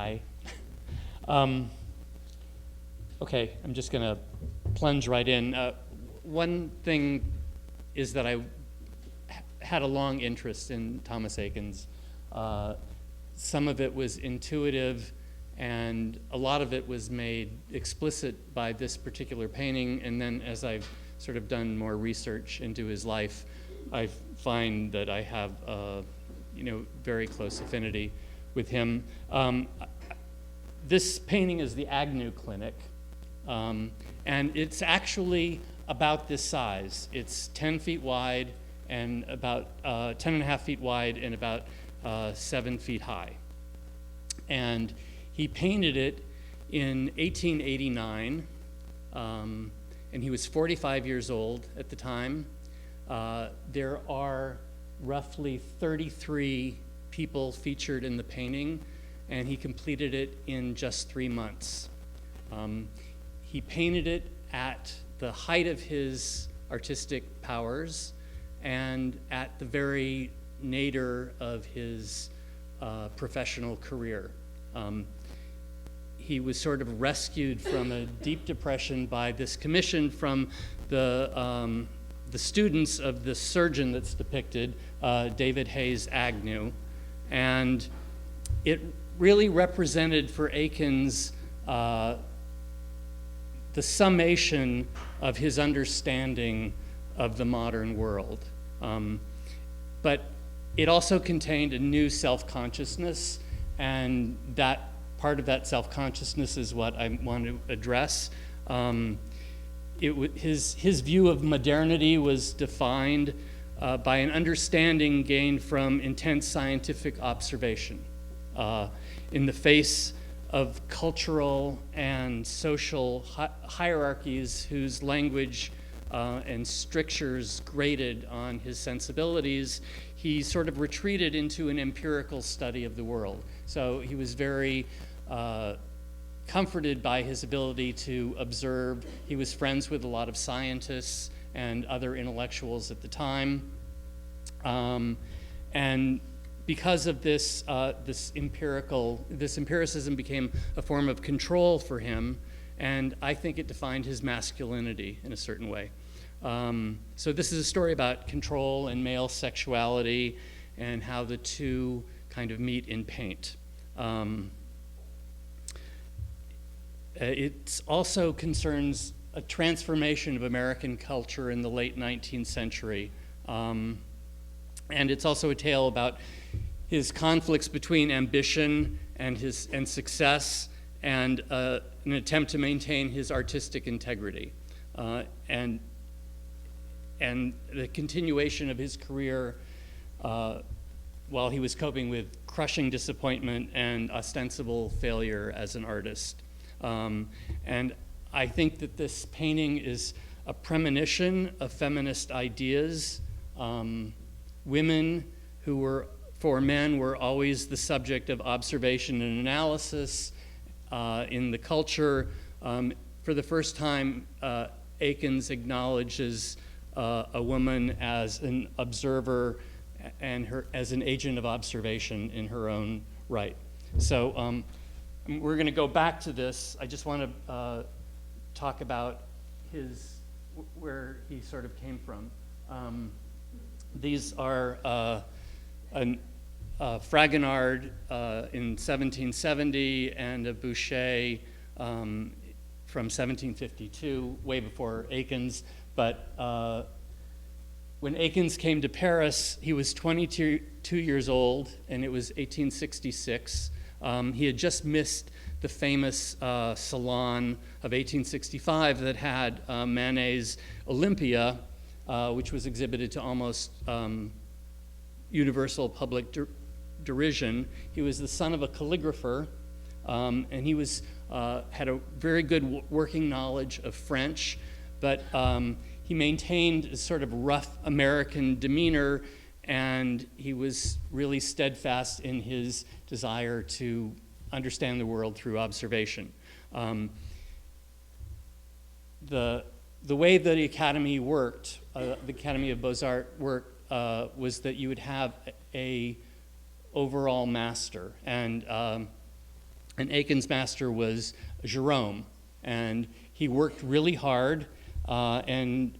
Hi. Okay, I'm just going to plunge right in. One thing is that I had a long interest in Thomas Eakins. Some of it was intuitive, and a lot of it was made explicit by this particular painting. And then as I've sort of done more research into his life, I find that I have very close affinity with him. This painting is the Agnew Clinic, and it's actually about this size. It's 10 feet wide and about 10 and a half feet wide and about 7 feet high. And he painted it in 1889, and he was 45 years old at the time. There are roughly 33 people featured in the painting, and he completed it in just 3 months. He painted it at the height of his artistic powers and at the very nadir of his professional career. He was sort of rescued from a deep depression by this commission from the students of the surgeon that's depicted, David Hayes Agnew. And it really represented for Eakins the summation of his understanding of the modern world. But it also contained a new self-consciousness, and that part of that self-consciousness is what I want to address. His view of modernity was defined by an understanding gained from intense scientific observation in the face of cultural and social hierarchies whose language and strictures grated on his sensibilities. He sort of retreated into an empirical study of the world. So he was very comforted by his ability to observe. He was friends with a lot of scientists and other intellectuals at the time. And because of this, this empiricism became a form of control for him, and I think it defined his masculinity in a certain way. So this is a story about control and male sexuality and how the two kind of meet in paint. It also concerns a transformation of American culture in the late 19th century. And it's also a tale about his conflicts between ambition and success and an attempt to maintain his artistic integrity. And the continuation of his career while he was coping with crushing disappointment and ostensible failure as an artist. And I think that this painting is a premonition of feminist ideas. Women who were, for men, were always the subject of observation and analysis in the culture. For the first time, Eakins acknowledges a woman as an observer and her as an agent of observation in her own right. So we're going to go back to this. I just want to talk about where he sort of came from. These are Fragonard in 1770 and a Boucher from 1752, way before Eakins. But when Eakins came to Paris, he was 22 years old, and it was 1866. He had just missed the famous Salon of 1865 that had Manet's Olympia, which was exhibited to almost universal public derision. He was the son of a calligrapher, and he had a very good working knowledge of French, but he maintained a sort of rough American demeanor, and he was really steadfast in his desire to understand the world through observation. The way that the Academy worked, the Academy of Beaux-Arts worked, was that you would have a overall master, and And Eakins' master was Jerome, and he worked really hard, and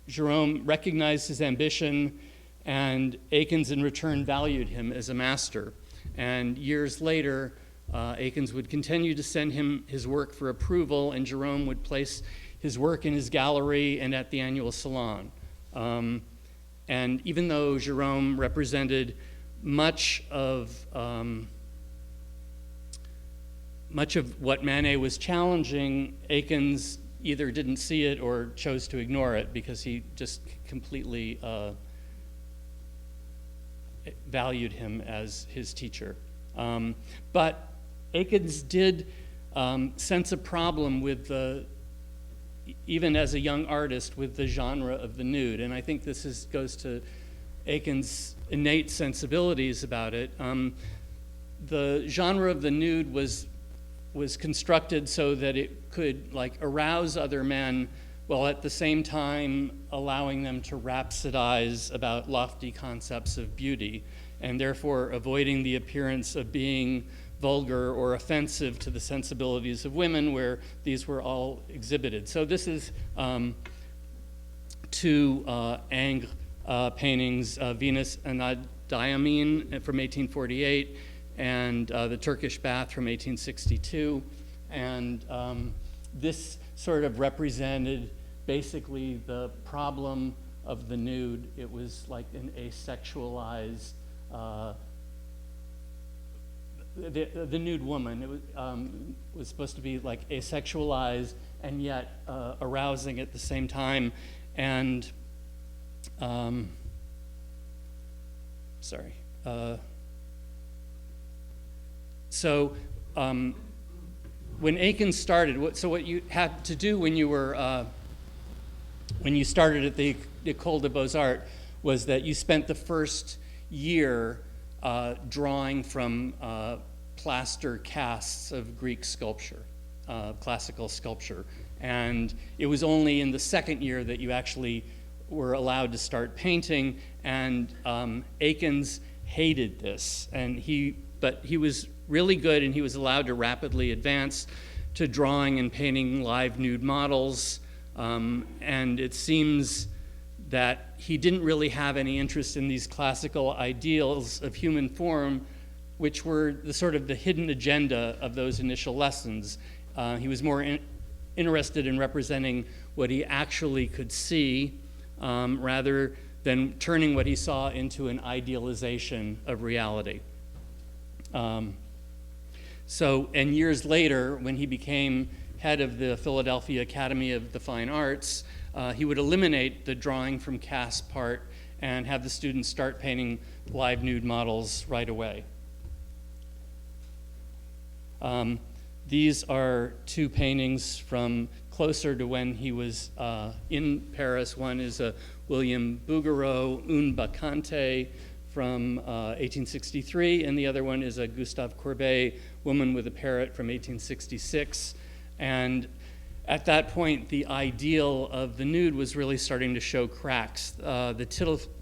Jerome recognized his ambition, and Eakins in return valued him as a master. And years later, Eakins would continue to send him his work for approval, and Jerome would place his work in his gallery and at the annual salon. And even though Jerome represented much of what Manet was challenging, Eakins either didn't see it or chose to ignore it because he just completely valued him as his teacher. But Eakins did sense a problem with even as a young artist, with the genre of the nude. And I think this goes to Eakins' innate sensibilities about it. The genre of the nude was constructed so that it could arouse other men while at the same time allowing them to rhapsodize about lofty concepts of beauty, and therefore avoiding the appearance of being vulgar or offensive to the sensibilities of women, where these were all exhibited. So this is two Ingres paintings, Venus Anadyomene from 1848, and the Turkish Bath from 1862. And this sort of represented basically the problem of the nude. It was like an asexualized, the nude woman. It was supposed to be like asexualized and yet arousing at the same time. And, so when Eakins started, so what you had to do when you started at the École des Beaux-Arts was that you spent the first year drawing from plaster casts of Greek sculpture, classical sculpture. And it was only in the second year that you actually were allowed to start painting, and Eakins hated this. But he was really good, and he was allowed to rapidly advance to drawing and painting live nude models. And it seems that he didn't really have any interest in these classical ideals of human form, which were the hidden agenda of those initial lessons. He was more interested in representing what he actually could see, rather than turning what he saw into an idealization of reality. And years later, when he became head of the Philadelphia Academy of the Fine Arts, he would eliminate the drawing from cast part and have the students start painting live nude models right away. These are two paintings from closer to when he was in Paris. One is a William Bouguereau, Un Bacchante, from 1863, and the other one is a Gustave Courbet, Woman with a Parrot, from 1866. And at that point, the ideal of the nude was really starting to show cracks. The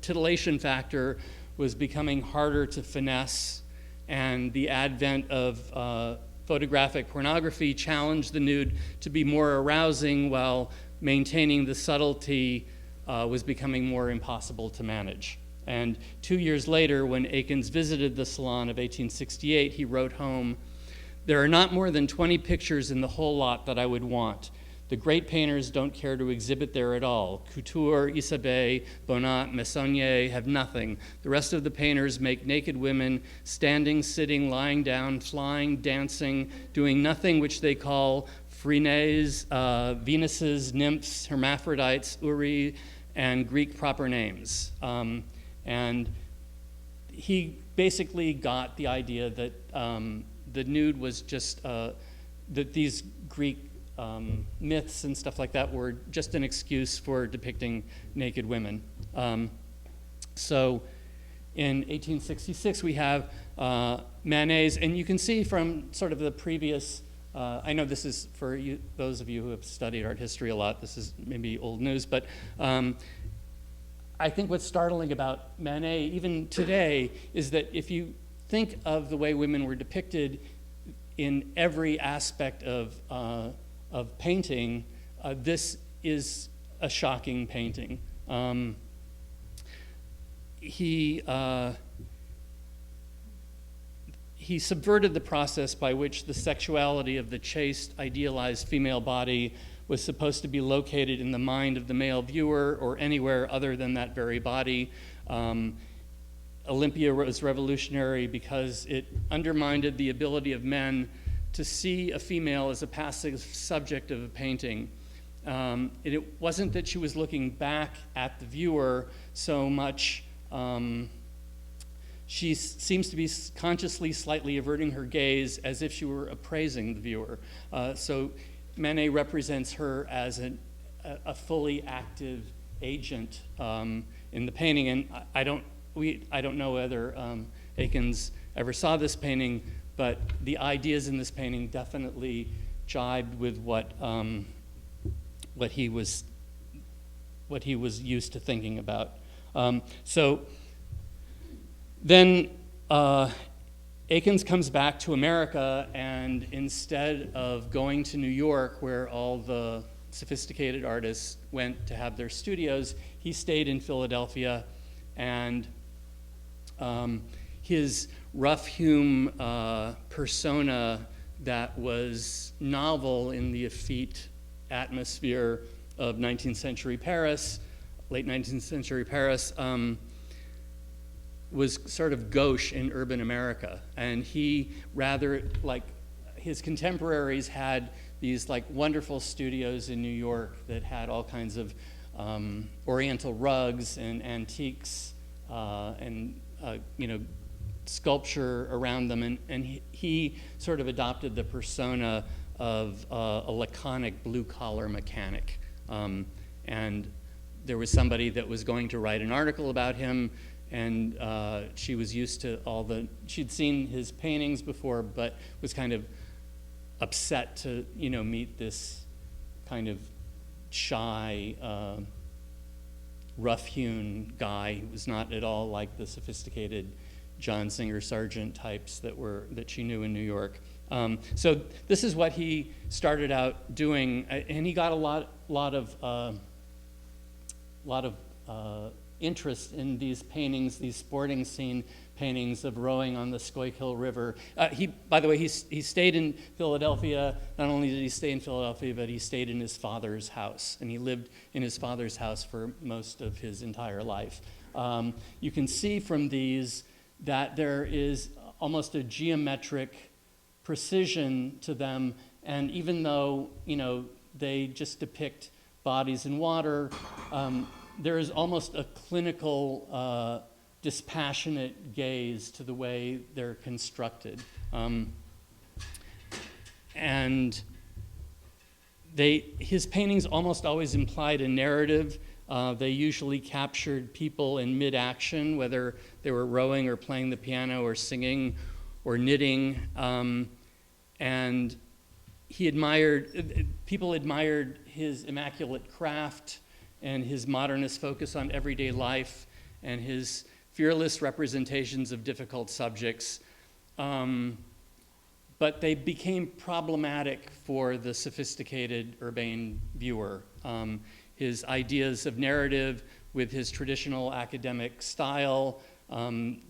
titillation factor was becoming harder to finesse, and the advent of photographic pornography challenged the nude to be more arousing, while maintaining the subtlety was becoming more impossible to manage. And 2 years later, when Eakins visited the Salon of 1868, he wrote home, "There are not more than 20 pictures in the whole lot that I would want. The great painters don't care to exhibit there at all. Couture, Isabey, Bonnat, Meissonier have nothing. The rest of the painters make naked women standing, sitting, lying down, flying, dancing, doing nothing which they call Phrynes, Venuses, nymphs, hermaphrodites, Uri, and Greek proper names." And he basically got the idea that the nude was just, that these Greek myths and stuff like that were just an excuse for depicting naked women. So in 1866, we have Manet's, and you can see from sort of the previous, I know this is for you, those of you who have studied art history a lot, this is maybe old news, but I think what's startling about Manet, even today, is that if you think of the way women were depicted in every aspect of painting, this is a shocking painting. He subverted the process by which the sexuality of the chaste, idealized female body was supposed to be located in the mind of the male viewer or anywhere other than that very body. Olympia was revolutionary because it undermined the ability of men to see a female as a passive subject of a painting. It wasn't that she was looking back at the viewer so much. She seems to be consciously slightly averting her gaze as if she were appraising the viewer. So Manet represents her as a fully active agent in the painting, and I don't know whether Eakins ever saw this painting, but the ideas in this painting definitely jibed with what he was used to thinking about. So then Eakins comes back to America, and instead of going to New York, where all the sophisticated artists went to have their studios, he stayed in Philadelphia, and his rough-hewn persona that was novel in the effete atmosphere of 19th century Paris, late 19th century Paris, was sort of gauche in urban America. And he, rather like his contemporaries, had these like wonderful studios in New York that had all kinds of oriental rugs and antiques and sculpture around them, and he sort of adopted the persona of a laconic blue-collar mechanic. And there was somebody that was going to write an article about him, and she was used to she'd seen his paintings before, but was kind of upset to, meet this kind of shy, rough-hewn guy who was not at all like the sophisticated John Singer Sargent types that she knew in New York. So this is what he started out doing, and he got a lot of interest in these paintings, these sporting scene paintings of rowing on the Schuylkill River. By the way, he stayed in Philadelphia. Not only did he stay in Philadelphia, but he stayed in his father's house, and he lived in his father's house for most of his entire life. You can see from these that there is almost a geometric precision to them, and even though they just depict bodies in water, there is almost a clinical, dispassionate gaze to the way they're constructed. And his paintings almost always implied a narrative. They usually captured people in mid-action, whether they were rowing or playing the piano or singing or knitting. And people admired his immaculate craft and his modernist focus on everyday life and his fearless representations of difficult subjects. But they became problematic for the sophisticated urbane viewer. His ideas of narrative with his traditional academic style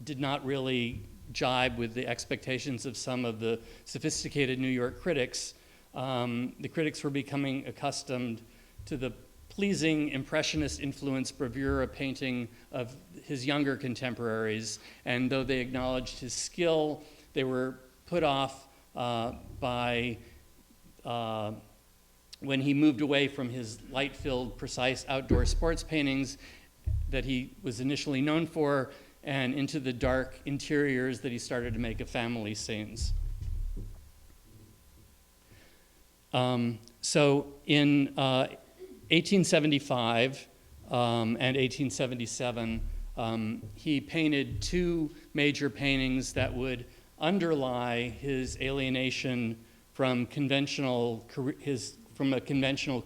did not really jibe with the expectations of some of the sophisticated New York critics. The critics were becoming accustomed to the pleasing impressionist influence bravura painting of his younger contemporaries, and though they acknowledged his skill, they were put off by when he moved away from his light-filled, precise outdoor sports paintings that he was initially known for, and into the dark interiors that he started to make of family scenes. So in 1875 and 1877, he painted two major paintings that would underlie his alienation from a conventional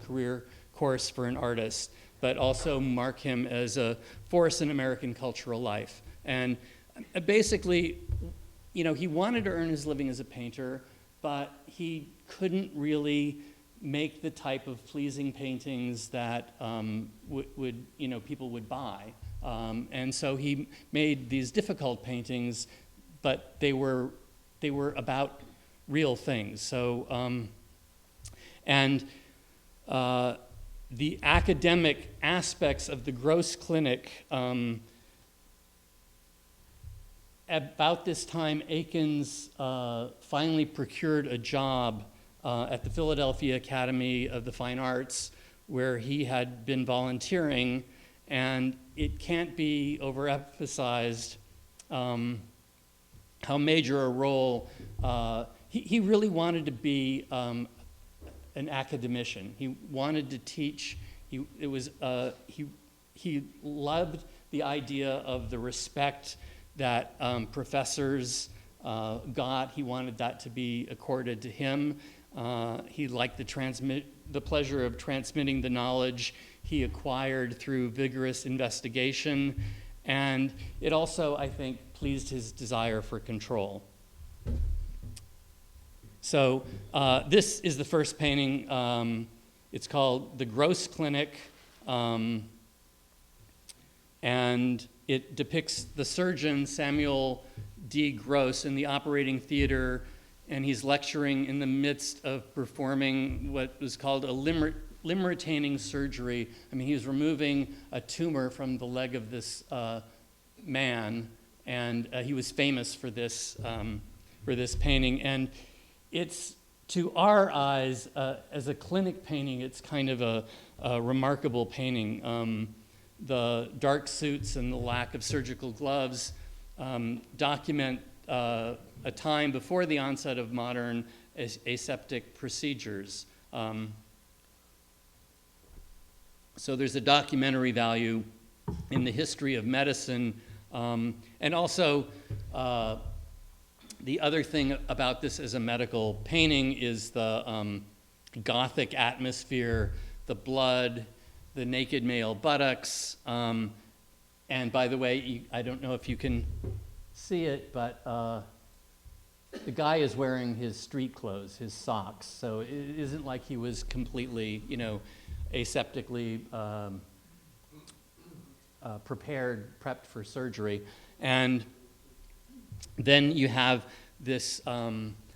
career course for an artist, but also mark him as a force in American cultural life. And basically, he wanted to earn his living as a painter, but he couldn't really make the type of pleasing paintings that people would buy. And so he made these difficult paintings, but they were about real things. So, the academic aspects of the Gross Clinic, about this time, Eakins finally procured a job at the Philadelphia Academy of the Fine Arts, where he had been volunteering, and it can't be overemphasized how major a role he really wanted to be an academician. He wanted to teach. He loved the idea of the respect that professors got. He wanted that to be accorded to him. He liked the pleasure of transmitting the knowledge he acquired through vigorous investigation, and it also, I think, pleased his desire for control. So this is the first painting. It's called The Gross Clinic, and it depicts the surgeon Samuel D. Gross in the operating theater, and he's lecturing in the midst of performing what was called a limb retaining surgery. I mean, he was removing a tumor from the leg of this man, and he was famous for this painting. And it's, to our eyes, as a clinic painting, it's kind of a remarkable painting. The dark suits and the lack of surgical gloves document a time before the onset of modern aseptic procedures. So there's a documentary value in the history of medicine, and also the other thing about this as a medical painting is the Gothic atmosphere, the blood, the naked male buttocks, and by the way, I don't know if you can see it, but the guy is wearing his street clothes, his socks, so it isn't like he was completely, aseptically prepped for surgery. And then you have this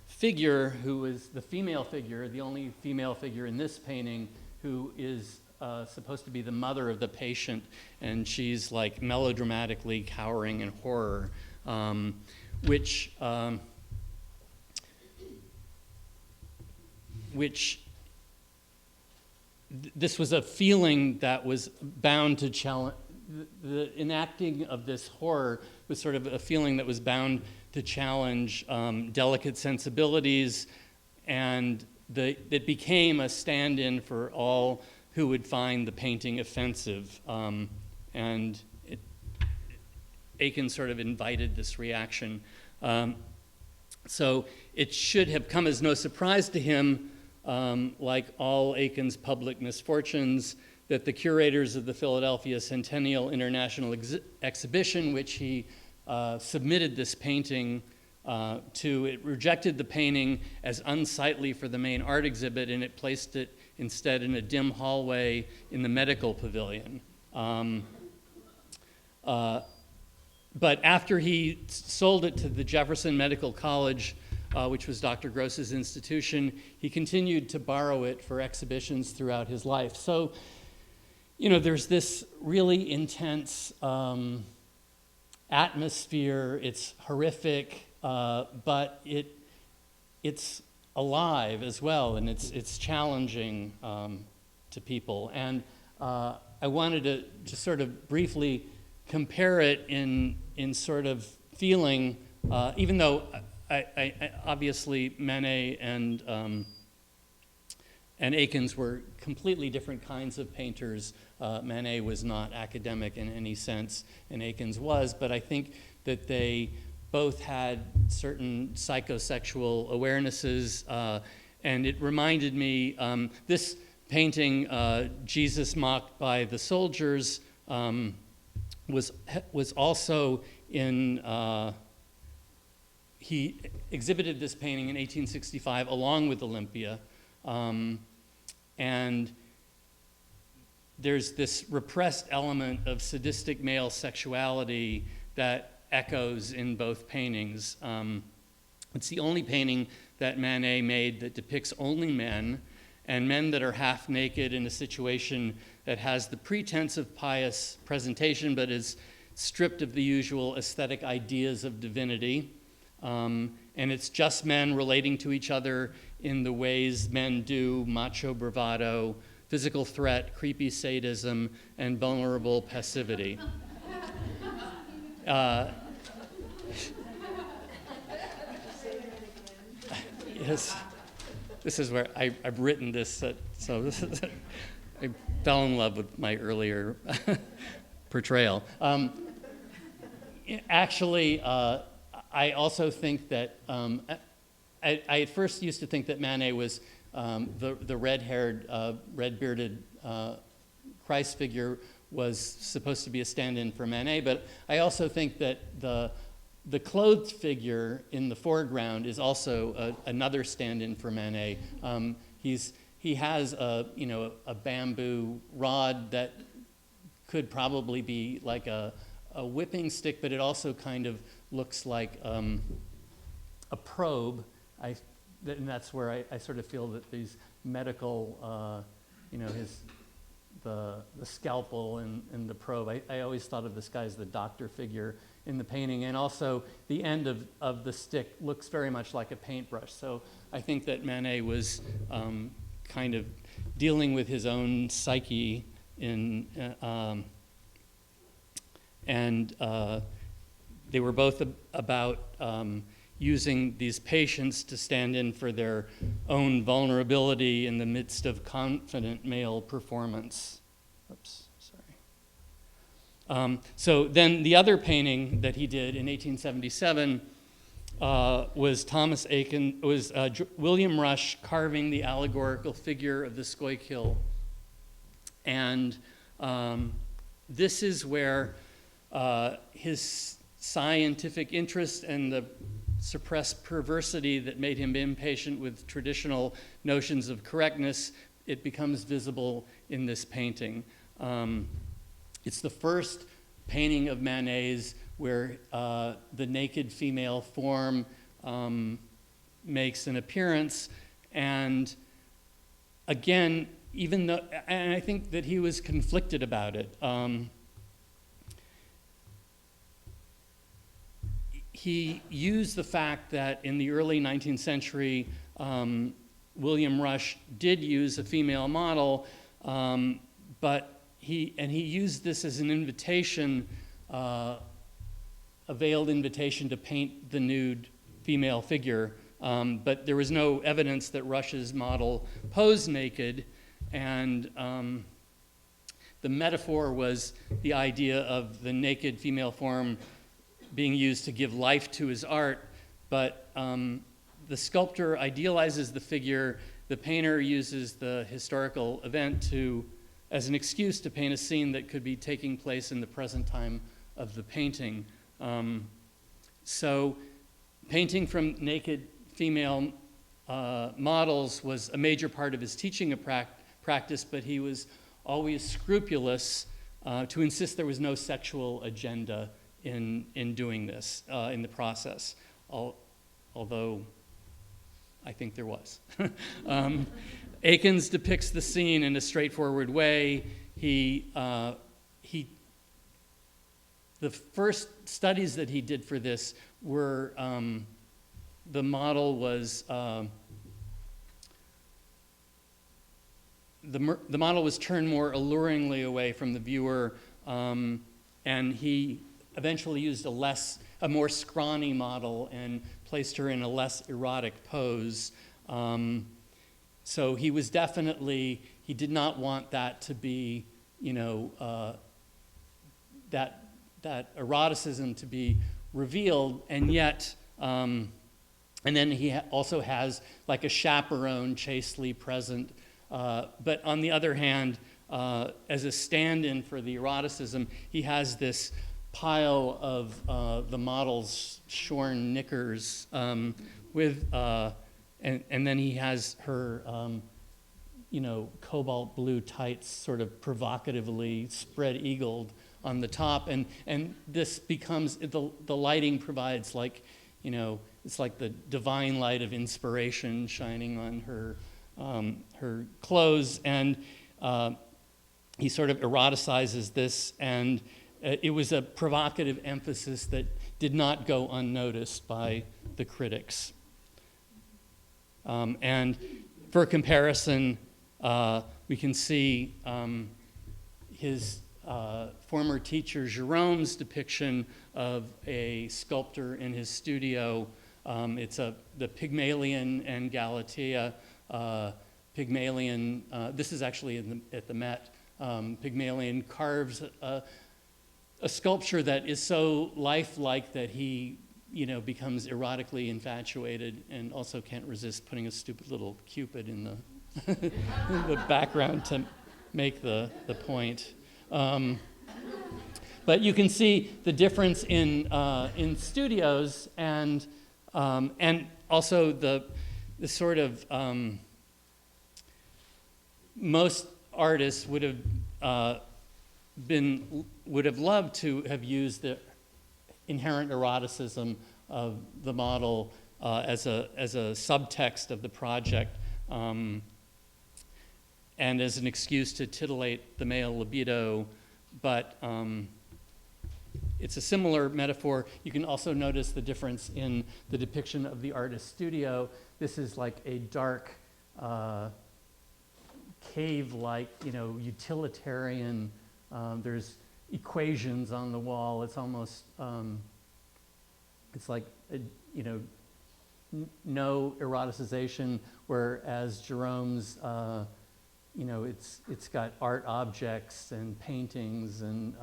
figure who is the female figure, the only female figure in this painting, who is supposed to be the mother of the patient, and she's like melodramatically cowering in horror, which this was a feeling that was bound to challenge. The enacting of this horror was sort of a feeling that was bound to challenge delicate sensibilities, and it became a stand-in for all who would find the painting offensive. And Eakins sort of invited this reaction. So it should have come as no surprise to him, like all Eakins' public misfortunes, that the curators of the Philadelphia Centennial International Exhibition, which he submitted this painting to, it rejected the painting as unsightly for the main art exhibit, and it placed it instead in a dim hallway in the medical pavilion. But after he sold it to the Jefferson Medical College, which was Dr. Gross's institution, he continued to borrow it for exhibitions throughout his life. So, there's this really intense atmosphere. It's horrific, but it's alive as well, and it's challenging to people. And I wanted to just sort of briefly compare it in sort of feeling, even though I obviously Manet and Eakins were completely different kinds of painters. Manet was not academic in any sense, and Eakins was, but I think that they both had certain psychosexual awarenesses, and it reminded me, this painting, Jesus Mocked by the Soldiers, was also in he exhibited this painting in 1865 along with Olympia. And there's this repressed element of sadistic male sexuality that echoes in both paintings. It's the only painting that Manet made that depicts only men, and men that are half naked in a situation that has the pretense of pious presentation but is stripped of the usual aesthetic ideas of divinity. And it's just men relating to each other in the ways men do: macho bravado, physical threat, creepy sadism, and vulnerable passivity. Yes, this is where I've written this, so this is, I fell in love with my earlier portrayal. Actually, I also think that, I at first used to think that Manet was the red-haired, red-bearded Christ figure was supposed to be a stand-in for Manet, but I also think that the clothed figure in the foreground is also another stand-in for Manet. He has a bamboo rod that could probably be like a whipping stick, but it also kind of looks like a probe. And that's where I sort of feel that these medical, the scalpel and the probe, I always thought of this guy as the doctor figure in the painting, and also the end of the stick looks very much like a paintbrush. So I think that Manet was kind of dealing with his own psyche and they were both about using these patients to stand in for their own vulnerability in the midst of confident male performance. Oops, sorry. So then the other painting that he did in 1877 was William Rush carving the allegorical figure of the Schuylkill. And this is where his scientific interest and the suppressed perversity that made him impatient with traditional notions of correctness, it becomes visible in this painting. It's the first painting of Manet's where the naked female form makes an appearance. And again, and I think that he was conflicted about it. He used the fact that in the early 19th century, William Rush did use a female model, but he used this as an invitation, a veiled invitation to paint the nude female figure. But there was no evidence that Rush's model posed naked, and the metaphor was the idea of the naked female form being used to give life to his art, but the sculptor idealizes the figure, the painter uses the historical event as an excuse to paint a scene that could be taking place in the present time of the painting. So painting from naked female models was a major part of his teaching practice, but he was always scrupulous to insist there was no sexual agenda in doing this, in the process, although I think there was. Eakins depicts the scene in a straightforward way. The first studies that he did for this were, the model was, the model was turned more alluringly away from the viewer, and he eventually used a more scrawny model and placed her in a less erotic pose. So he was definitely, he did not want that to be, that eroticism to be revealed, and yet, and then he also has like a chaperone chastely present, but on the other hand, as a stand-in for the eroticism, he has this pile of the model's shorn knickers with, and then he has her, cobalt blue tights sort of provocatively spread-eagled on the top, and this becomes, the lighting provides like, it's like the divine light of inspiration shining on her clothes, and he sort of eroticizes this, and it was a provocative emphasis that did not go unnoticed by the critics. And for comparison, we can see his former teacher Jérôme's depiction of a sculptor in his studio. It's the Pygmalion and Galatea. Pygmalion, this is actually at the Met. Pygmalion carves a sculpture that is so lifelike that he, becomes erotically infatuated and also can't resist putting a stupid little Cupid in the background to make the point. But you can see the difference in studios and also the sort of most artists would have loved to have used the inherent eroticism of the model as a subtext of the project, and as an excuse to titillate the male libido, but it's a similar metaphor. You can also notice the difference in the depiction of the artist's studio. This is like a dark, cave-like, utilitarian. There's equations on the wall. It's almost, it's like, no eroticization, whereas Jérôme's, it's got art objects and paintings, and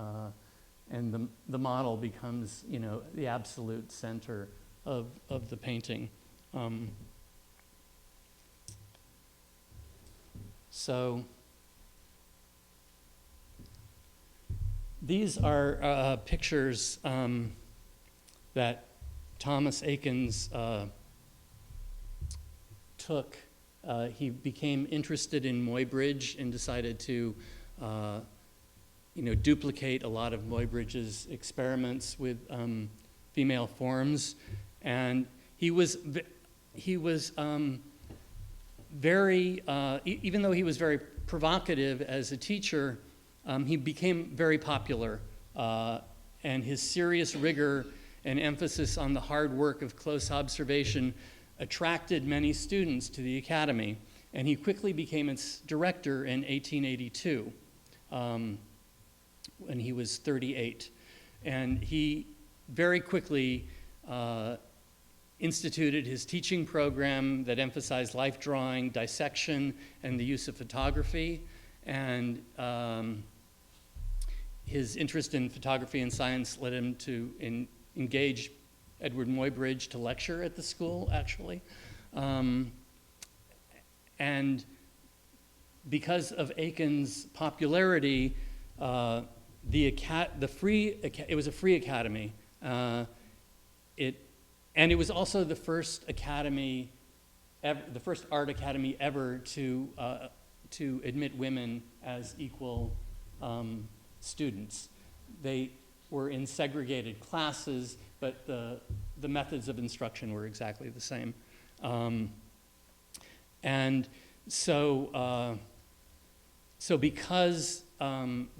the model becomes, the absolute center of the painting. So these are pictures that Thomas Eakins took. He became interested in Muybridge and decided to duplicate a lot of Muybridge's experiments with female forms, and he was very, even though he was very provocative as a teacher, he became very popular, and his serious rigor and emphasis on the hard work of close observation attracted many students to the academy, and he quickly became its director in 1882, when he was 38. And he very quickly instituted his teaching program that emphasized life drawing, dissection, and the use of photography. And his interest in photography and science led him to engage Edward Muybridge to lecture at the school, actually. And because of Eakins' popularity, it was a free academy. And it was also the first academy, the first art academy ever to admit women as equal students. They were in segregated classes, but the methods of instruction were exactly the same. And so because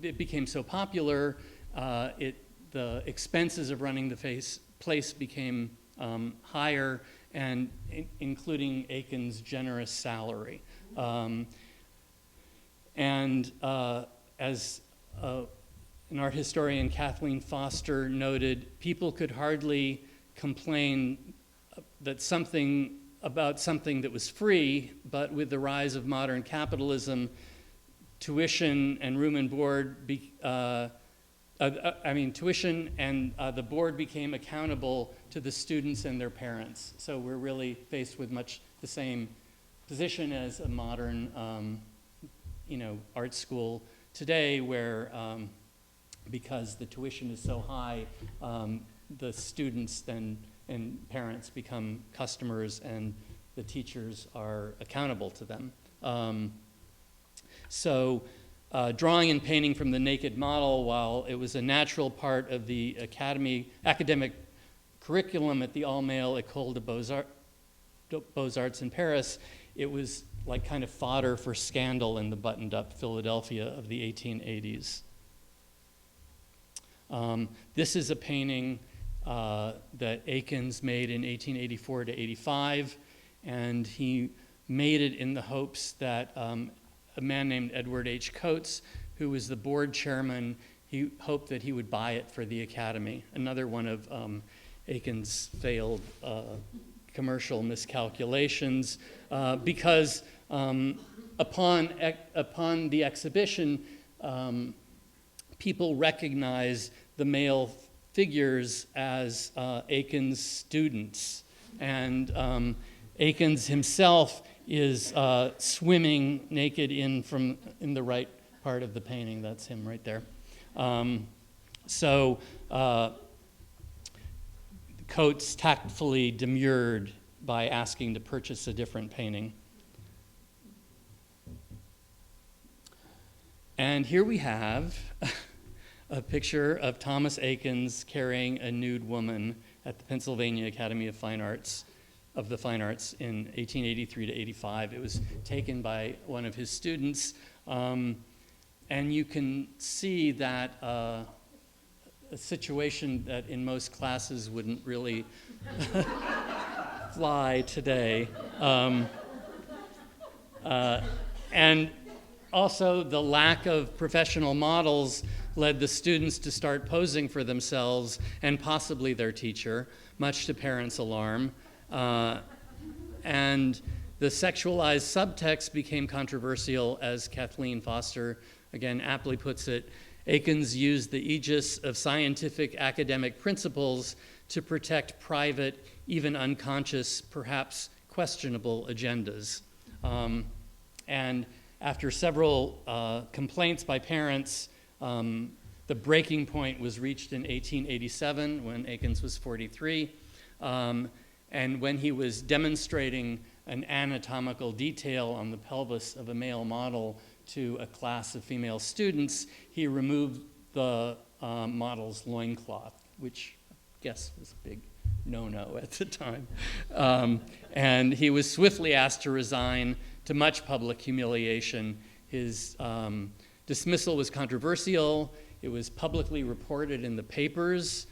it became so popular, the expenses of running the place became higher, and including Eakins' generous salary. And as an art historian, Kathleen Foster, noted, people could hardly complain that about something that was free, but with the rise of modern capitalism, tuition and room and board, tuition and the board became accountable to the students and their parents. So we're really faced with much the same position as a modern, art school today, where because the tuition is so high, the students then and parents become customers, and the teachers are accountable to them. Drawing and painting from the naked model, while it was a natural part of the academic curriculum at the all-male École de Beaux-Arts in Paris, it was like kind of fodder for scandal in the buttoned-up Philadelphia of the 1880s. This is a painting that Eakins made in 1884 to 85, and he made it in the hopes that a man named Edward H. Coates, who was the board chairman, he hoped that he would buy it for the Academy. Another one of Eakins' failed commercial miscalculations, because upon the exhibition, people recognized the male figures as Eakins' students. And Eakins himself is swimming naked in the right part of the painting. That's him right there. Coates tactfully demurred by asking to purchase a different painting. And here we have a picture of Thomas Eakins carrying a nude woman at the Pennsylvania Academy of Fine Arts in 1883 to 85. It was taken by one of his students, and you can see that a situation that in most classes wouldn't really fly today. And also, the lack of professional models led the students to start posing for themselves and possibly their teacher, much to parents' alarm. And the sexualized subtext became controversial, as Kathleen Foster, again, aptly puts it. Eakins used the aegis of scientific academic principles to protect private, even unconscious, perhaps questionable agendas. And after several complaints by parents, the breaking point was reached in 1887 when Eakins was 43. And when he was demonstrating an anatomical detail on the pelvis of a male model to a class of female students, he removed the model's loincloth, which I guess was a big no-no at the time. And he was swiftly asked to resign, to much public humiliation. His dismissal was controversial. It was publicly reported in the papers.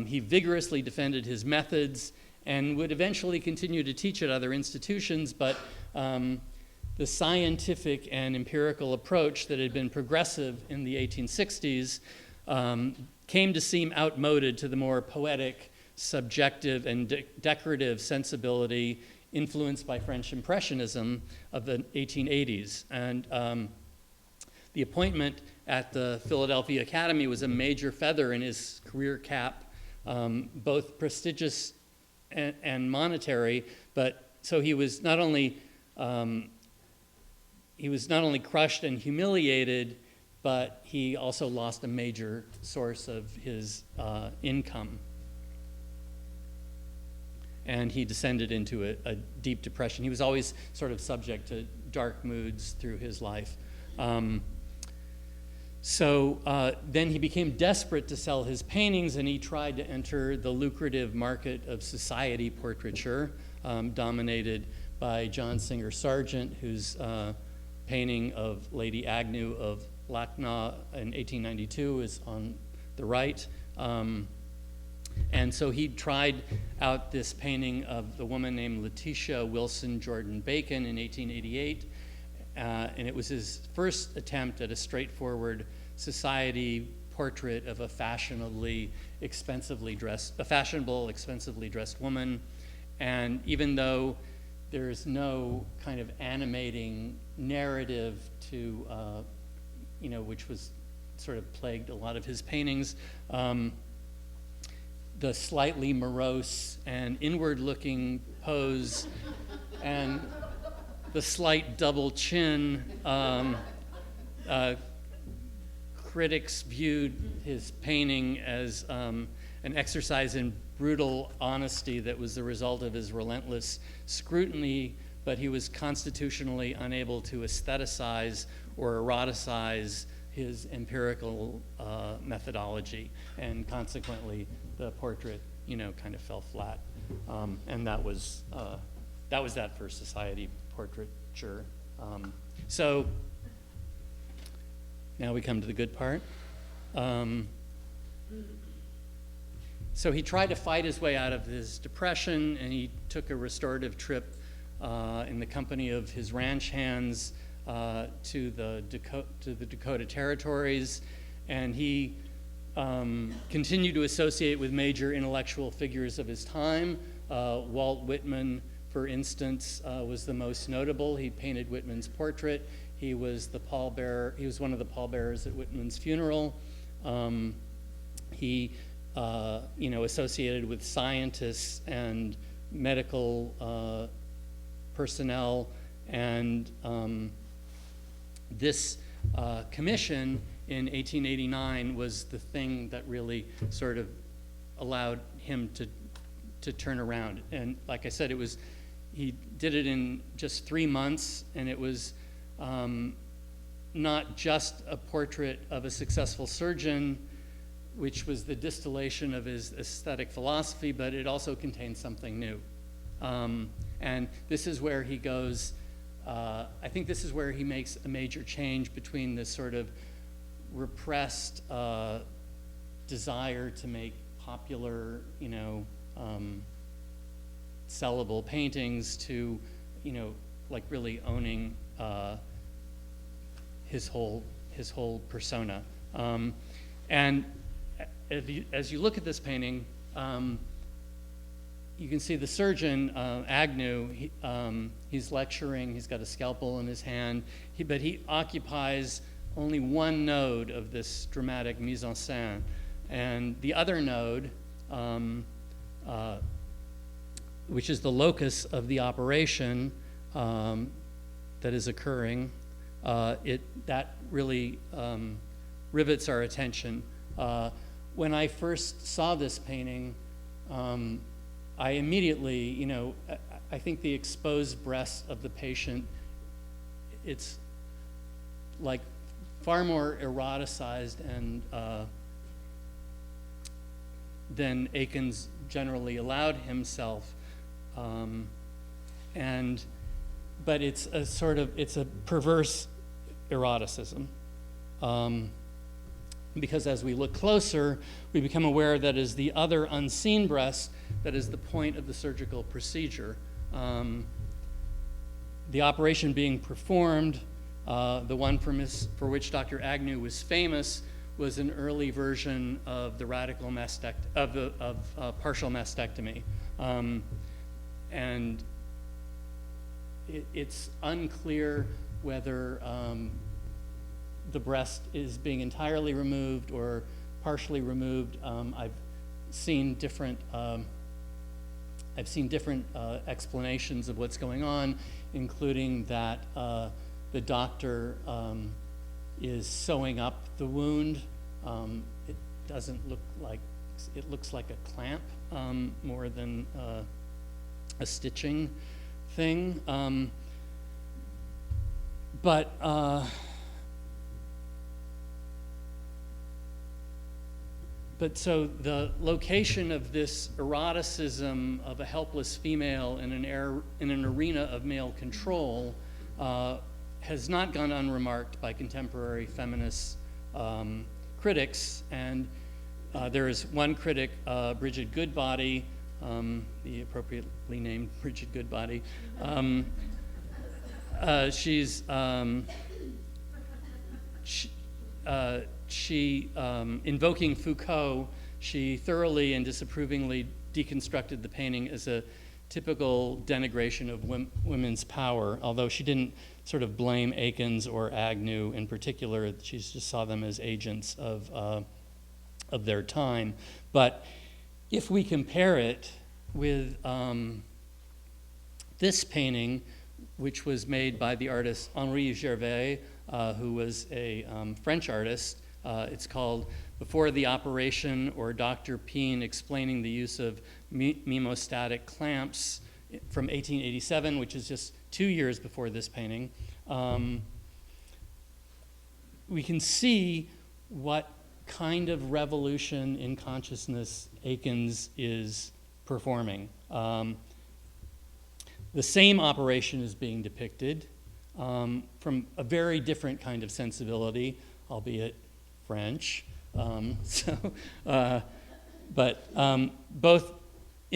He vigorously defended his methods and would eventually continue to teach at other institutions, but the scientific and empirical approach that had been progressive in the 1860s came to seem outmoded to the more poetic, subjective, and decorative sensibility influenced by French Impressionism of the 1880s. And the appointment at the Philadelphia Academy was a major feather in his career cap, both prestigious and monetary, but so he was not only crushed and humiliated, but he also lost a major source of his income. And he descended into a deep depression. He was always sort of subject to dark moods through his life. Then he became desperate to sell his paintings, and he tried to enter the lucrative market of society portraiture, dominated by John Singer Sargent, whose painting of Lady Agnew of Lucknow in 1892 is on the right. And so he tried out this painting of the woman named Letitia Wilson Jordan Bacon in 1888. And it was his first attempt at a straightforward society portrait of a fashionable, expensively dressed woman. And even though there's no kind of animating narrative to, which was sort of plagued a lot of his paintings, the slightly morose and inward-looking pose and the slight double chin critics viewed his painting as an exercise in brutal honesty that was the result of his relentless scrutiny, but he was constitutionally unable to aestheticize or eroticize his empirical methodology, and consequently the portrait, kind of fell flat. And that was that for society portraiture. So now we come to the good part. So he tried to fight his way out of his depression, and he took a restorative trip in the company of his ranch hands to the Dakota Territories, and he continued to associate with major intellectual figures of his time. Walt Whitman, for instance, was the most notable. He painted Whitman's portrait. He was the pallbearer. He was one of the pallbearers at Whitman's funeral. He, associated with scientists and medical personnel, and this commission in 1889 was the thing that really sort of allowed him to turn around. And like I said, he did it in just 3 months, and it was not just a portrait of a successful surgeon, which was the distillation of his aesthetic philosophy, but it also contained something new. And this is where he goes, I think this is where he makes a major change between this sort of repressed desire to make popular, sellable paintings to, like really owning his whole persona. And as you look at this painting, you can see the surgeon, Agnew, he's lecturing, he's got a scalpel in his hand, but he occupies only one node of this dramatic mise en scène. And the other node, which is the locus of the operation that is occurring, that really rivets our attention. When I first saw this painting, I immediately, I think the exposed breast of the patient, it's like far more eroticized and than Eakins generally allowed himself. But it's a perverse eroticism. Because as we look closer, we become aware that is the other unseen breast that is the point of the surgical procedure. The operation being performed, the one for which Dr. Agnew was famous, was an early version of the radical partial mastectomy. And it's unclear whether the breast is being entirely removed or partially removed. I've seen different explanations of what's going on, including that the doctor is sewing up the wound. It doesn't look like, it looks like a clamp more than a stitching thing. But so the location of this eroticism of a helpless female in an arena of male control has not gone unremarked by contemporary feminist critics. And there is one critic, Bridget Goodbody, the appropriately named Bridget Goodbody. She invoking Foucault, she thoroughly and disapprovingly deconstructed the painting as a typical denigration of women's power, although she didn't sort of blame Eakins or Agnew in particular. She just saw them as agents of their time. But if we compare it with this painting, which was made by the artist Henri Gervais, who was a French artist, It's called Before the Operation, or Dr. Peen Explaining the Use of Memostatic Clamps, from 1887, which is just 2 years before this painting. We can see what kind of revolution in consciousness Eakins is performing. The same operation is being depicted from a very different kind of sensibility, albeit French. In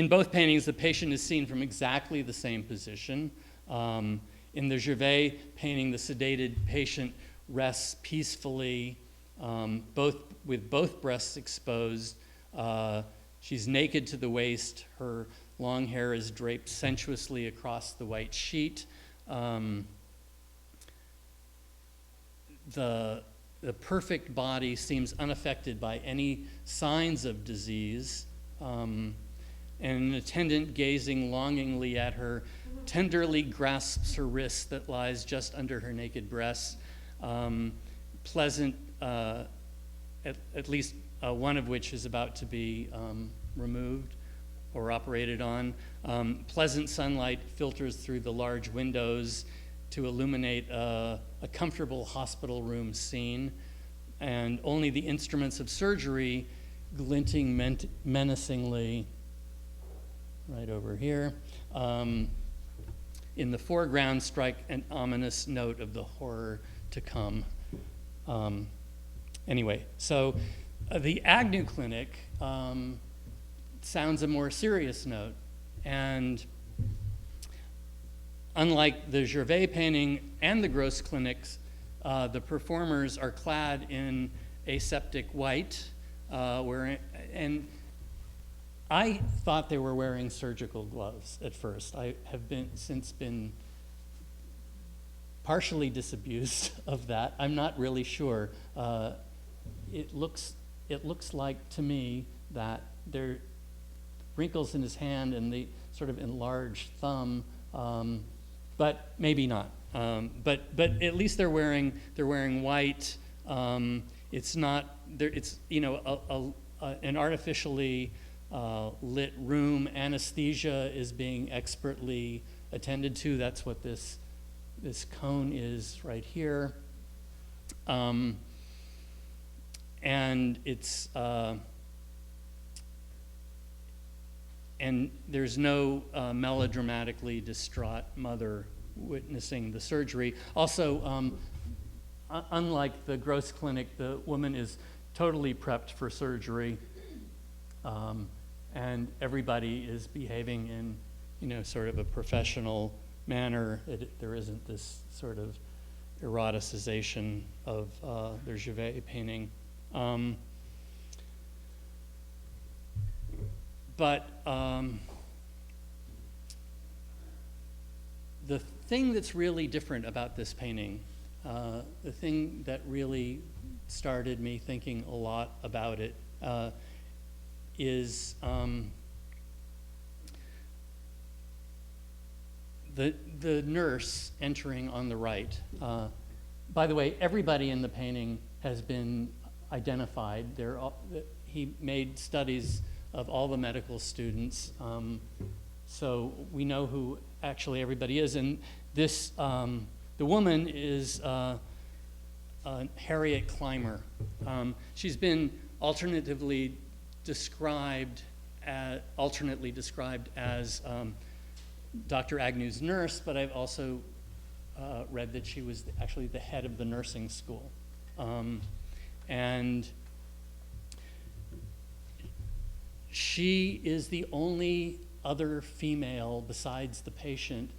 both paintings, the patient is seen from exactly the same position. In the Gervais painting, the sedated patient rests peacefully, with both breasts exposed. She's naked to the waist. Her long hair is draped sensuously across the white sheet. The perfect body seems unaffected by any signs of disease. And an attendant, gazing longingly at her, tenderly grasps her wrist that lies just under her naked breasts. Pleasant, at least one of which is about to be removed or operated on. Pleasant sunlight filters through the large windows to illuminate a comfortable hospital room scene, and only the instruments of surgery glinting menacingly right over here in the foreground strike an ominous note of the horror to come. Anyway, so the Agnew Clinic sounds a more serious note, and unlike the Gervais painting and the Gross Clinics, the performers are clad in aseptic white, and I thought they were wearing surgical gloves at first. I have since been partially disabused of that. I'm not really sure. It looks like to me that there are wrinkles in his hand and the sort of enlarged thumb, but maybe not. But at least they're wearing white. It's not there. It's an artificially lit room. Anesthesia is being expertly attended to. That's what this cone is right here. And it's and there's no melodramatically distraught mother witnessing the surgery. Also, unlike the Gross Clinic, the woman is totally prepped for surgery, and everybody is behaving in, sort of a professional manner. There isn't this sort of eroticization of the Gervais painting. But the thing that's really different about this painting, the thing that really started me thinking a lot about it, is the nurse entering on the right. By the way, everybody in the painting has been identified. He made studies of all the medical students, so we know who actually everybody is. And this, the woman is Harriet Clymer. She's been alternately described as Dr. Agnew's nurse, but I've also read that she was actually the head of the nursing school. And she is the only other female besides the patient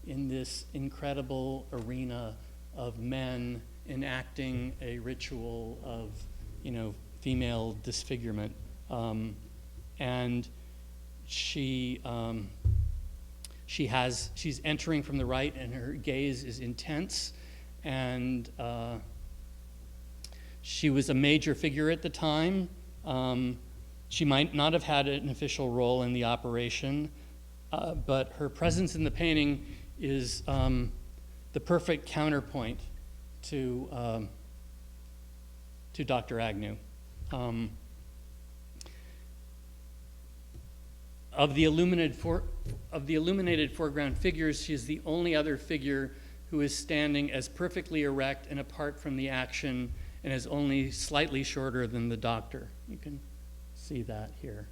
in this incredible arena of men enacting a ritual of, female disfigurement. And she's entering from the right, and her gaze is intense, and she was a major figure at the time. She might not have had an official role in the operation, but her presence in the painting is the perfect counterpoint to to Dr. Agnew. Of the illuminated foreground figures, she is the only other figure who is standing as perfectly erect and apart from the action and is only slightly shorter than the doctor. You can see that here.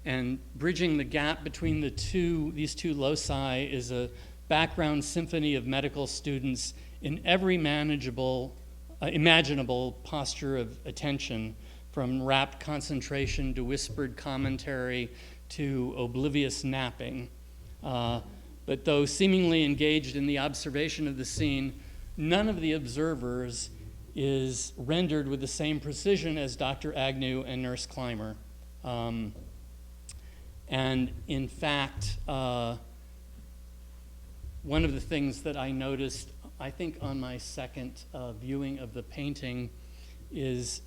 And bridging the gap between these two loci is a background symphony of medical students in every imaginable posture of attention, from rapt concentration to whispered commentary to oblivious napping. But though seemingly engaged in the observation of the scene, none of the observers is rendered with the same precision as Dr. Agnew and Nurse Clymer. And in fact, one of the things that I noticed, I think on my second viewing of the painting, is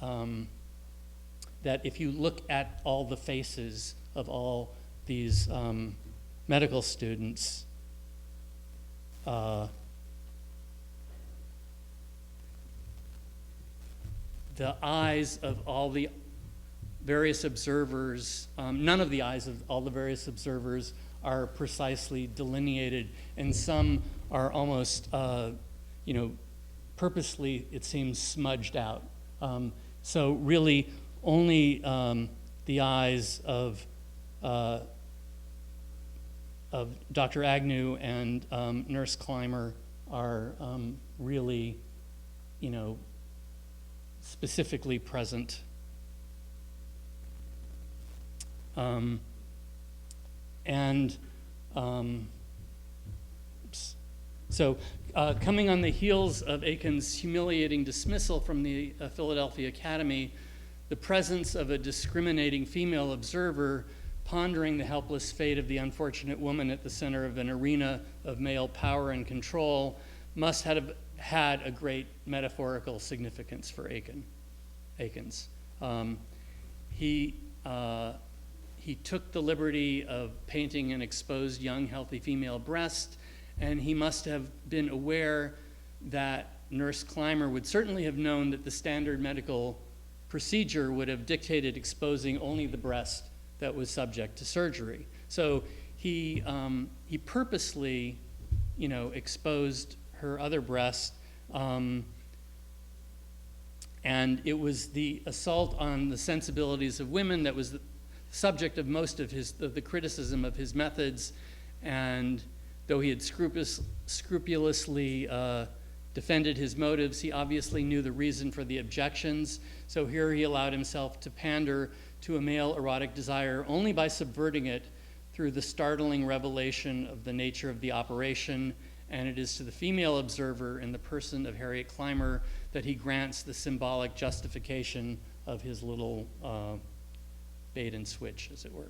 that if you look at all the faces of all these medical students, the eyes of all the various observers, none of the eyes of all the various observers are precisely delineated, and some are almost, purposely, it seems, smudged out. So really, only the eyes of Dr. Agnew and Nurse Clymer are really, specifically present. So coming on the heels of Eakins' humiliating dismissal from the Philadelphia Academy, the presence of a discriminating female observer pondering the helpless fate of the unfortunate woman at the center of an arena of male power and control must have had a great metaphorical significance for Eakins. He took the liberty of painting an exposed young, healthy female breast, and he must have been aware that Nurse Clymer would certainly have known that the standard medical procedure would have dictated exposing only the breast that was subject to surgery. So he purposely, exposed her other breast, and it was the assault on the sensibilities of women that was the subject of most of the criticism of his methods. And though he had scrupulously defended his motives, he obviously knew the reason for the objections. So here he allowed himself to pander to a male erotic desire only by subverting it through the startling revelation of the nature of the operation. And it is to the female observer in the person of Harriet Clymer that he grants the symbolic justification of his little bait and switch, as it were.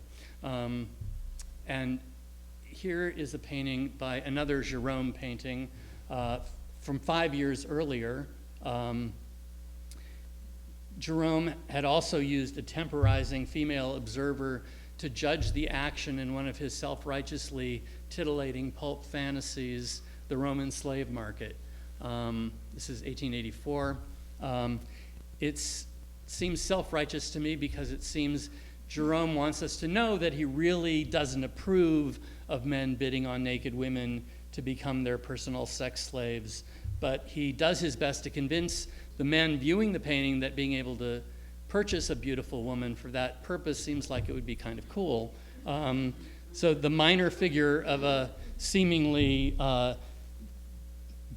And here is a painting by another Jerome painting from 5 years earlier. Jerome had also used a temporizing female observer to judge the action in one of his self-righteously titillating pulp fantasies, The Roman Slave Market. This is 1884. It seems self-righteous to me because it seems Jerome wants us to know that he really doesn't approve of men bidding on naked women to become their personal sex slaves, but he does his best to convince the men viewing the painting that being able to purchase a beautiful woman for that purpose seems like it would be kind of cool. So the minor figure of a seemingly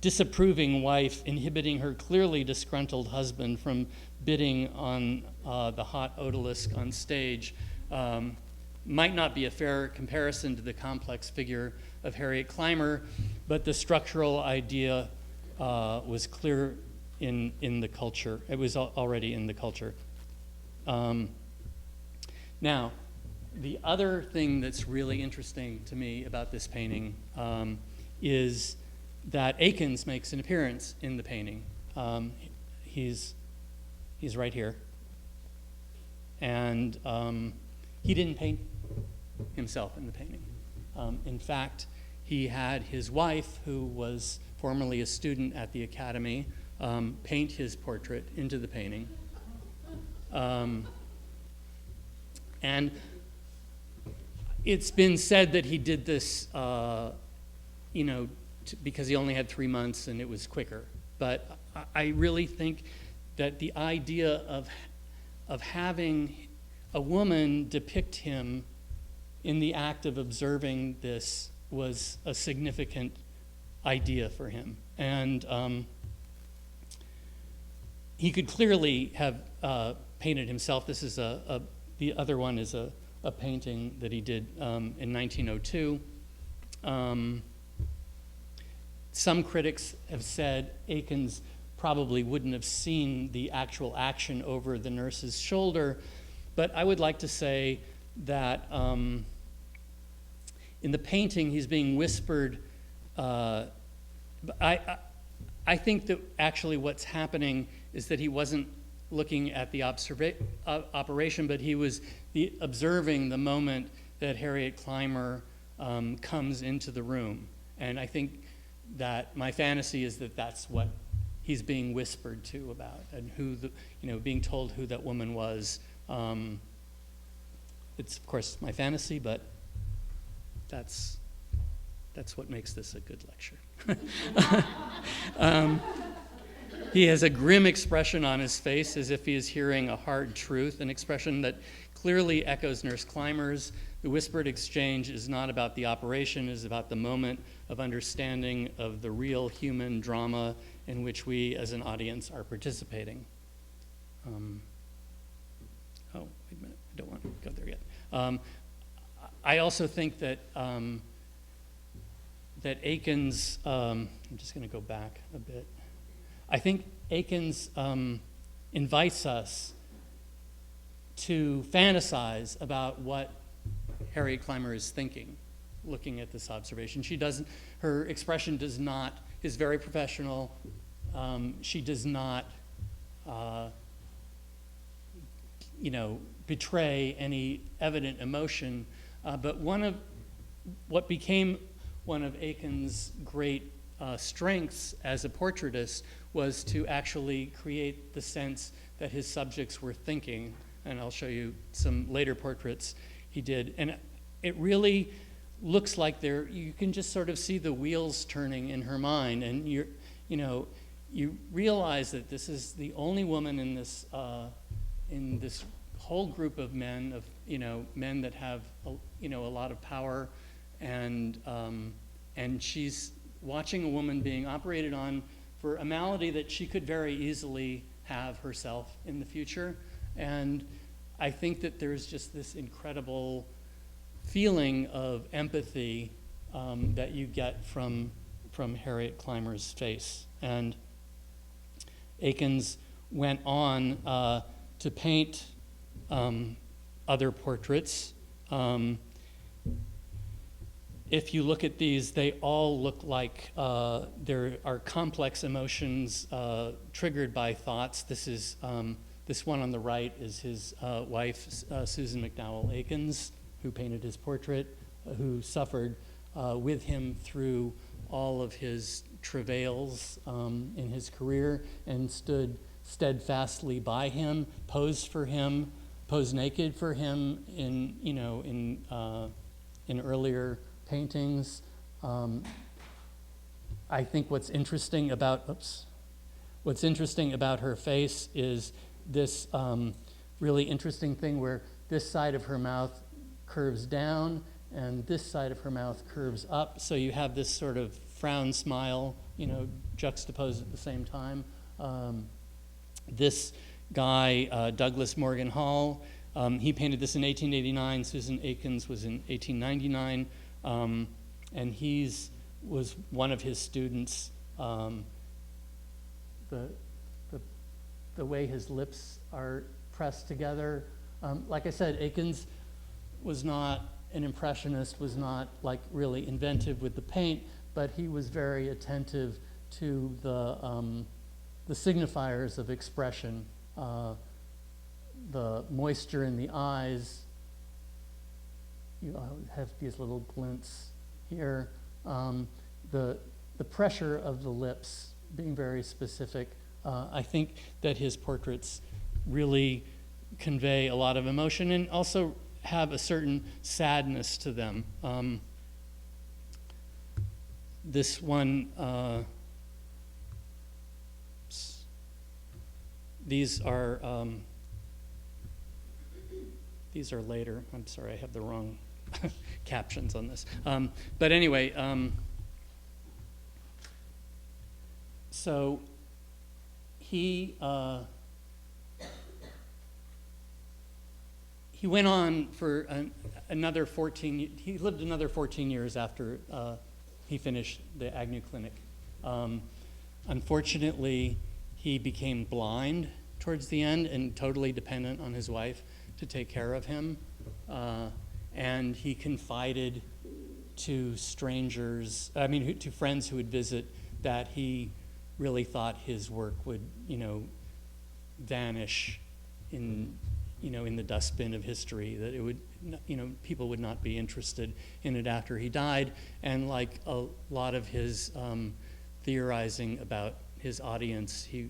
disapproving wife inhibiting her clearly disgruntled husband from bidding on the hot odalisque on stage might not be a fair comparison to the complex figure of Harriet Clymer, but the structural idea was clear in the culture. It was already in the culture. Now, the other thing that's really interesting to me about this painting is that Eakins makes an appearance in the painting. He's right here. And he didn't paint himself in the painting. In fact, he had his wife, who was formerly a student at the Academy, paint his portrait into the painting. And it's been said that he did this, because he only had 3 months and it was quicker. But I really think that the idea of having a woman depict him in the act of observing this was a significant idea for him. And he could clearly have painted himself. This is the other one is a painting that he did in 1902. Some critics have said Eakins probably wouldn't have seen the actual action over the nurse's shoulder, but I would like to say that in the painting he's being whispered. I think that actually what's happening is that he wasn't looking at the operation, but he was observing the moment that Harriet Clymer comes into the room. And I think that my fantasy is that that's what he's being whispered to about, and being told who that woman was. It's of course my fantasy, but that's what makes this a good lecture. He has a grim expression on his face, as if he is hearing a hard truth, an expression that clearly echoes Nurse Clymer's. The whispered exchange is not about the operation, it is about the moment of understanding of the real human drama in which we as an audience are participating. Wait a minute, I don't want to go there yet. I also think that that Eakins, I'm just going to go back a bit. I think Eakins invites us to fantasize about what Harriet Clymer is thinking, looking at this observation. Her expression is very professional. She does not, betray any evident emotion. But what became one of Eakins' great strengths as a portraitist was to actually create the sense that his subjects were thinking. And I'll show you some later portraits he did. And it really looks like you can just sort of see the wheels turning in her mind. And you realize that this is the only woman in this whole group of men, men that have a lot of power, and she's watching a woman being operated on for a malady that she could very easily have herself in the future. And I think that there's just this incredible feeling of empathy that you get from Harriet Clymer's face. And Eakins went on to paint other portraits. If you look at these, they all look like there are complex emotions triggered by thoughts. This one on the right is his wife, Susan McDowell Eakins, who painted his portrait, who suffered with him through all of his travails in his career and stood steadfastly by him, posed naked for him in earlier paintings. I think what's interesting about her face is this really interesting thing where this side of her mouth curves down and this side of her mouth curves up. So you have this sort of frown smile, juxtaposed at the same time. This guy, Douglas Morgan Hall, he painted this in 1889. Susan Eakins was in 1899. And was one of his students. The way his lips are pressed together. Like I said, Eakins was not an impressionist, was not like really inventive with the paint, but he was very attentive to the signifiers of expression, the moisture in the eyes, you have these little glints here. The pressure of the lips being very specific. I think that his portraits really convey a lot of emotion and also have a certain sadness to them. This one, these are later. I'm sorry, I have the wrong captions on this. But anyway, so he went on for another 14. He lived another 14 years after he finished the Agnew Clinic. Unfortunately, he became blind towards the end and totally dependent on his wife to take care of him. And he confided to strangers, to friends who would visit, that he really thought his work would, vanish in the dustbin of history, that it would, people would not be interested in it after he died. And like a lot of his theorizing about his audience, he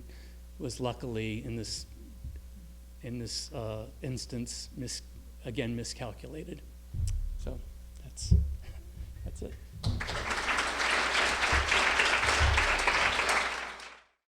was luckily in this instance miscalculated. So that's it.